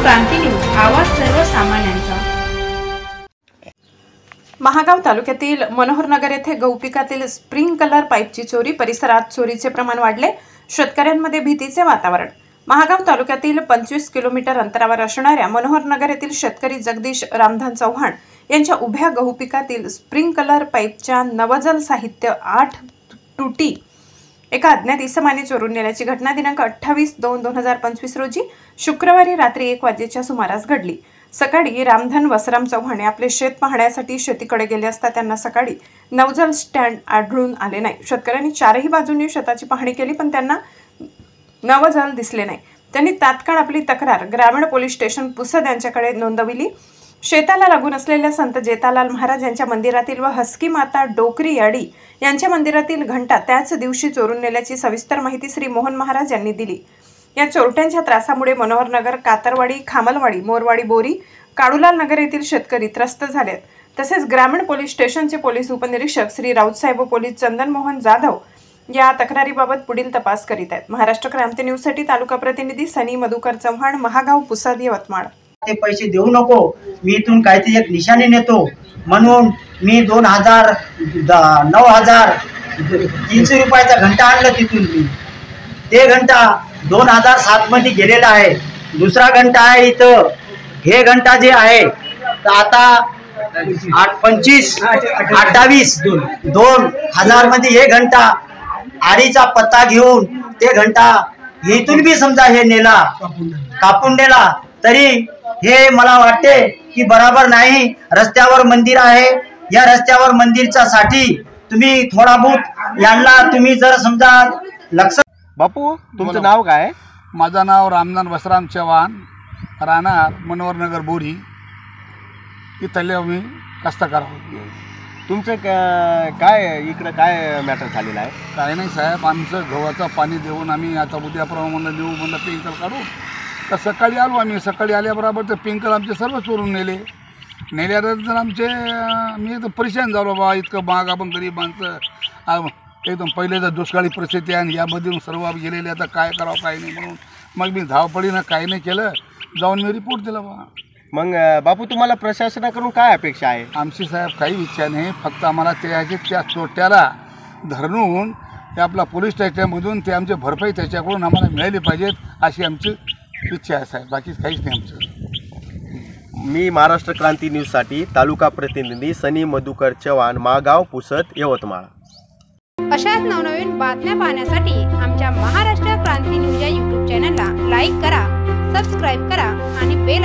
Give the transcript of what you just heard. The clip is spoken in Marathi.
क्रांती न्यूज, आवाज सर्वसामान्यांचा। महागाव तालुक्यातील मनोहरनगर येथे गहूपिकातील स्प्रिंकलर पाईपची चोरी, परिसरात चोरीचे प्रमाण वाढले, शेतकऱ्यांमध्ये भीतीचे वातावरण। महागाव तालुक्यातील 25 किलोमीटर अंतरावर असणाऱ्या मनोहरनगर येथील शेतकरी जगदीश रामधन चव्हाण यांच्या उभ्या गहूपिकातील स्प्रिंकलर पाईपच्या नवजल साहित्य 8 तुटी एका अज्ञात इसमाने चोरून नेल्याची घटना दिनांक 28/2/2025 रोजी शुक्रवारी रात्री 1 वाजेच्या सुमारास घडली। सकाळी रामधन वसराम चव्हाण आपले शेत पाहण्यासाठी शेतीकडे गेले असता त्यांना सकाळी नवजल स्टँड आढळून आले नाही। शेतकऱ्यांनी चारही बाजूंनी शेताची पाहणी केली पण त्यांना नवजल दिसले नाही। त्यांनी तात्काळ आपली तक्रार ग्रामीण पोलीस स्टेशन पुसद यांच्याकडे नोंदवली। शेताला लागून असलेल्या संत जेतालाल महाराज यांच्या मंदिरातील व हस्की माता डोकरी याडी यांच्या मंदिरातील घंटा त्याच दिवशी चोरून नेल्याची सविस्तर माहिती श्री मोहन महाराज यांनी दिली। या चोरट्यांच्या त्रासामुळे मनोहरनगर, कातरवाडी, खामलवाडी, मोरवाडी, बोरी, काळूलाल नगर येथील शेतकरी त्रस्त झालेत। तसेच ग्रामीण पोलीस स्टेशनचे पोलीस उपनिरीक्षक श्री राऊतसाहेब व पोलीस चंदन मोहन जाधव या तक्रारीबाबत पुढील तपास करीत आहेत। महाराष्ट्र क्रांती न्यूज साठी तालुका प्रतिनिधी सनी मधुकर चव्हाण, महागाव पुसद, यवतमाळ। ते पैसे देऊ नको, मी इथून काहीतरी एक निशाणी नेतो म्हणून मी 2000 9,300 रुपयाचा घंटा आणला तिथून। मी ते घंटा 2007 मध्ये गेलेला आहे। दुसरा घंटा आहे इथं। हे घंटा जे आहे तर आता 2000 मध्ये हे घंटा आडीचा पत्ता घेऊन ते घंटा इथून बी समजा हे नेला, कापून नेला, तरी हे मला वाटते की बराबर नाही। रस्त्यावर मंदिर आहे, या रस्त्यावर मंदिरच्या साठी तुम्ही थोडा बहुत यांना तुम्ही जर समजा लक्ष। बापू, तुमचं नाव काय? माझं नाव रामधन वसराम चव्हाण, राहणार मनोहरनगर बोरी, इथले मी कष्टकर्ता होतो। तुमचं काय इकडं काय मॅटर झालेलं आहे? काय नाही साहेब, आमचं गव्हाचं पाणी देऊन आम्ही आता उद्याप्रमाणे देऊ म्हणलं पिंकल काढू। तर सकाळी आलो आम्ही, सकाळी आल्याबरोबर ते पिंकल आमचे सर्व चोरून नेल्यानंतर आमचे मी तर परेशान झालो बाबा, इतकं महाग आपण गरीब माणसं, एकदम पहिले तर दुष्काळी परिस्थिती आहे आणि यामध्ये सर्व गेलेले, आता काय करावं काय नाही म्हणून मग मी धावपळीनं काही नाही केलं, जाऊन मी रिपोर्ट दिला बा। मग बापू, तुम्हाला प्रशासनाकडून काय अपेक्षा आहे? आमची साहेब काही इच्छा नाही, फक्त आम्हाला त्या चोरट्याला धरून ते आपला पोलीस स्टेशनमधून ते आमची भरपाई त्याच्याकडून आम्हाला मिळाली पाहिजेत, अशी आमची इच्छा आहे साहेब, बाकीच काहीच नाही आमचं। मी महाराष्ट्र क्रांती न्यूजसाठी तालुका प्रतिनिधी सनी मधुकर चव्हाण, महागाव पुसद, यवतमाळ। अशाच नवनवीन बातम्या पाहण्यासाठी आमच्या महाराष्ट्र क्रांती न्यूज या यूट्यूब चॅनलला लाईक करा, सबस्क्राईब करा आणि बेल